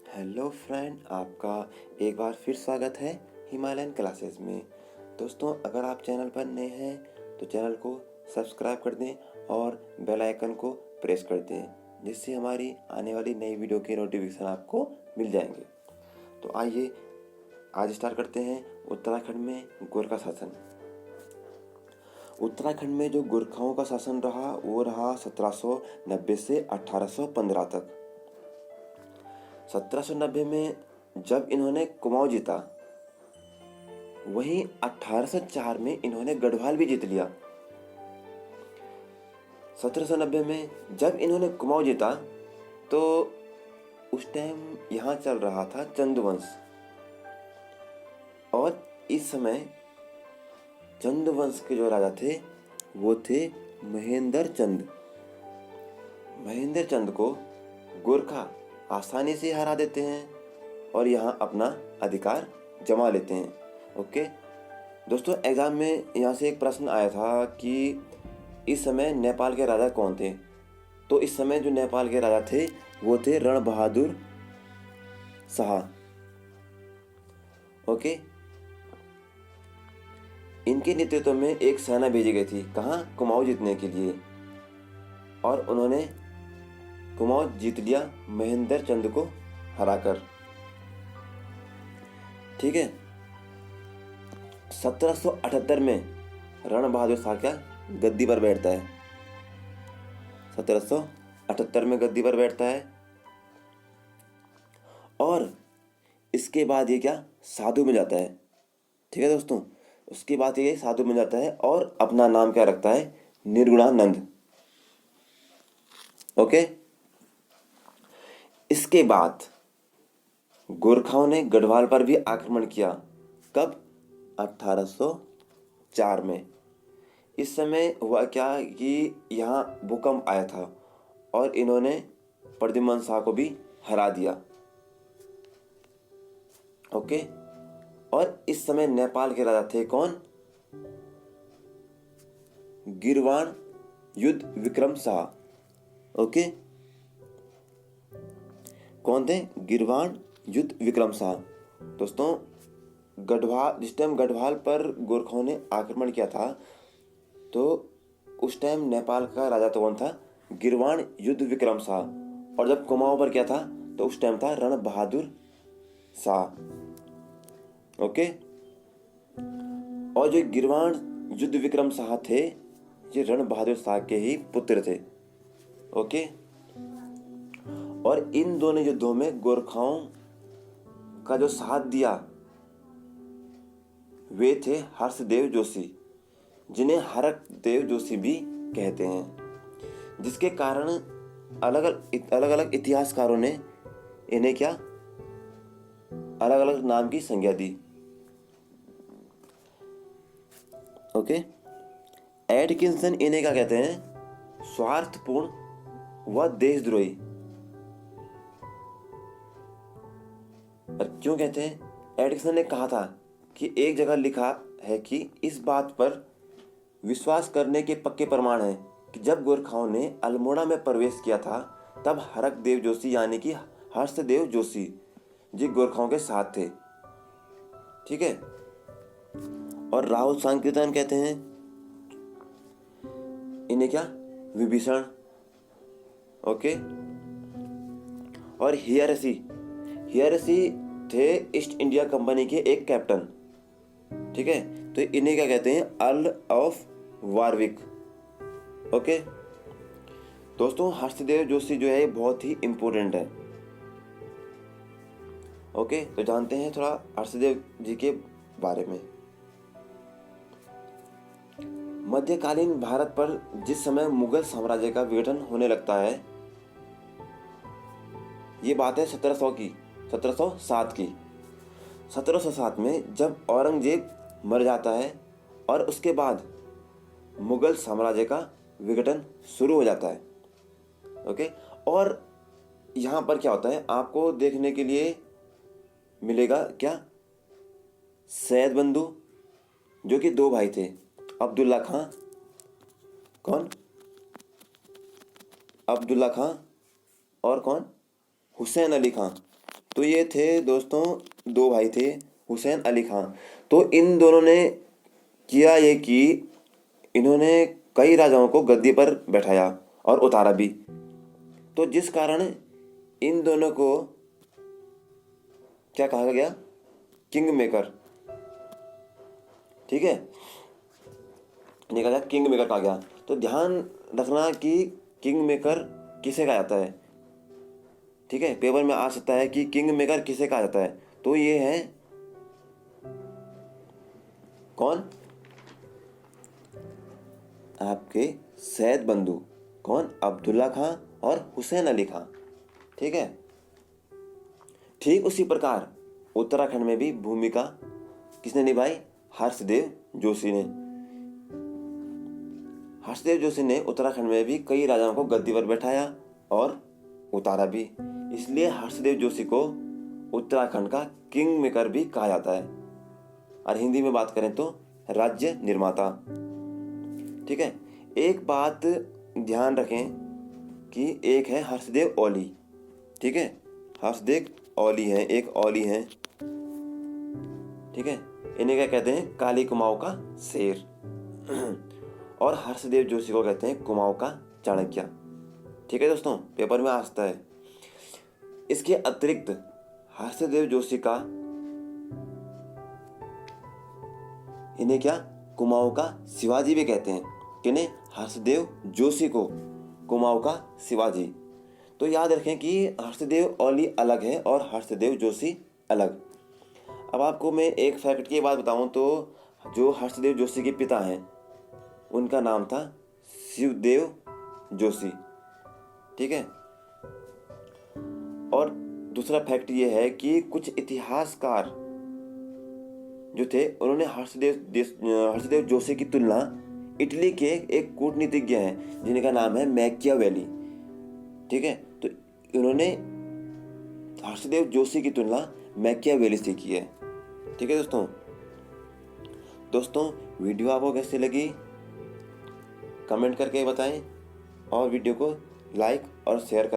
Hello friend, आपका एक बार फिर स्वागत है हिमालयन क्लासेस में। दोस्तों, अगर आप चैनल पर नए हैं तो चैनल को सब्सक्राइब कर दें और बेल आइकन को प्रेस कर दें, जिससे हमारी आने वाली नई वीडियो के नोटिफिकेशन आपको मिल जाएंगे। तो आइए आज स्टार्ट करते हैं। उत्तराखंड में गोरखा शासन। उत्तराखंड में जो गोरखाओं का शासन रहा वो रहा 1790 से 1815 तक। 1790 में जब इन्होंने कुमाऊं जीता, वहीं 1804 में इन्होंने गढ़वाल भी जीत लिया। 1790 में जब इन्होंने कुमाऊं जीता तो उस टाइम यहाँ चल रहा था चंद वंश, और इस समय चंद वंश के जो राजा थे वो थे महेंद्र चंद। महेंद्र चंद को गोरखा आसानी से हरा देते हैं और यहाँ अपना अधिकार जमा लेते हैं। ओके दोस्तों, एग्जाम में यहाँ से एक प्रश्न आया था कि इस समय नेपाल के राजा कौन थे। तो इस समय जो नेपाल के राजा थे वो थे रण बहादुर शाह। ओके, इनके नेतृत्व में एक सेना भेजी गई थी, कहाँ? कुमाऊं जीतने के लिए, और उन्होंने कुमाऊं जीत लिया महेंद्र चंद को हराकर। ठीक है, 1778 में रण बहादुर शाह क्या गद्दी पर बैठता है। 1778 में गद्दी पर बैठता है और इसके बाद ये क्या साधु में जाता है। ठीक है दोस्तों, उसके बाद ये साधु में जाता है और अपना नाम क्या रखता है? निर्गुणानंद। ओके, इसके बाद गोरखाओं ने गढ़वाल पर भी आक्रमण किया। कब? 1804 में। इस समय हुआ क्या कि यहाँ भूकंप आया था और इन्होंने प्रद्युम्न शाह को भी हरा दिया। ओके, और इस समय नेपाल के राजा थे कौन? गिरवाण युद्ध विक्रम शाह। ओके, कौन थे? गिरवाण युद्ध विक्रम शाह। दोस्तों, जिस टाइम गढ़वाल पर गोरखाओं ने आक्रमण किया था तो उस टाइम नेपाल का राजा तो कौन था? गिरवाण युद्ध विक्रम शाह। और जब कुमाऊं पर क्या था तो उस टाइम था रण बहादुर शाह। ओके, और जो गिरवाण युद्ध विक्रम शाह थे ये रण बहादुर शाह के ही पुत्र थे। ओके, और इन दोनों युद्धों में गोरखाओं का जो साथ दिया वे थे हर्षदेव जोशी, जिन्हें हरकदेव जोशी भी कहते हैं, जिसके कारण अलग अलग इतिहासकारों ने इन्हें क्या अलग अलग नाम की संज्ञा दी। ओके, एटकिंसन इन्हें क्या कहते हैं? स्वार्थपूर्ण व देशद्रोही। क्यों कहते हैं? एटकिंसन ने कहा था कि एक जगह लिखा है कि इस बात पर विश्वास करने के पक्के प्रमाण हैं कि जब गोरखाओं ने अल्मोड़ा में प्रवेश किया था तब हरकदेव जोशी यानी कि हर्षदेव जोशी जी गोरखाओं के साथ थे। ठीक है, और राहुल संकीर्तन कहते हैं इन्हें क्या? विभीषण। ओके, और हियरसी थे ईस्ट इंडिया कंपनी के एक कैप्टन। ठीक है, तो इन्हें क्या कहते हैं? Earl of वारविक। ओके दोस्तों, हर्षदेव जोशी जो है बहुत ही इंपॉर्टेंट है। ओके, तो जानते हैं थोड़ा हर्षदेव जी के बारे में। मध्यकालीन भारत पर जिस समय मुगल साम्राज्य का विघटन होने लगता है, ये बात है 1707 की। 1707 में जब औरंगजेब मर जाता है और उसके बाद मुगल साम्राज्य का विघटन शुरू हो जाता है। ओके, और यहाँ पर क्या होता है आपको देखने के लिए मिलेगा क्या? सैयद बंधु, जो कि दो भाई थे, अब्दुल्ला खां। कौन? अब्दुल्ला खां और कौन? हुसैन अली खां। तो ये थे दोस्तों, दो भाई थे, हुसैन अली खां। तो इन दोनों ने किया ये कि इन्होंने कई राजाओं को गद्दी पर बैठाया और उतारा भी। तो जिस कारण इन दोनों को क्या कहा गया, किंग मेकर। ठीक है, इन्हें कहा किंग मेकर कहा गया। तो ध्यान रखना कि किंग मेकर किसे कहा जाता है। ठीक है, पेपर में आ सकता है कि किंग मेकर किसे कहा जाता है। तो ये है कौन, आपके सैयद बंधु। कौन, अब्दुल्ला खां और हुसैन अली खां। ठीक है, ठीक उसी प्रकार उत्तराखंड में भी भूमिका किसने निभाई, हर्षदेव जोशी ने। हर्षदेव जोशी ने उत्तराखंड में भी कई राजाओं को गद्दी पर बैठाया और उतारा भी। इसलिए हर्षदेव जोशी को उत्तराखंड का किंग मेकर भी कहा जाता है, और हिंदी में बात करें तो राज्य निर्माता। ठीक है, एक बात ध्यान रखें कि एक है हर्षदेव ओली। ठीक है, हर्षदेव ओली है, एक ओली है। ठीक है, इन्हें क्या कहते हैं, काली कुमाऊं का शेर। और हर्षदेव जोशी को कहते हैं कुमाऊं का चाणक्य। ठीक है दोस्तों, पेपर में आ सकता है। इसके अतिरिक्त हर्षदेव जोशी का, इन्हें क्या, कुमाऊं का शिवाजी भी कहते हैं। किन्हें, हर्षदेव जोशी को कुमाऊं का शिवाजी। तो याद रखें कि हर्षदेव ओली अलग है और हर्षदेव जोशी अलग। अब आपको मैं एक फैक्ट की बात बताऊं तो जो हर्षदेव जोशी के पिता हैं उनका नाम था शिवदेव जोशी। ठीक है, और दूसरा फैक्ट ये है कि कुछ इतिहासकार जो थे उन्होंने हर्षदेव जोशी की तुलना इटली के एक कूटनीतिज्ञ हैं जिनका नाम है मैकियावेली। ठीक है, तो इन्होंने हर्षदेव जोशी की तुलना मैकियावेली से की है। ठीक है दोस्तों वीडियो आपको कैसी लगी कमेंट करके बताएं, और वीडियो को लाइक और शेयर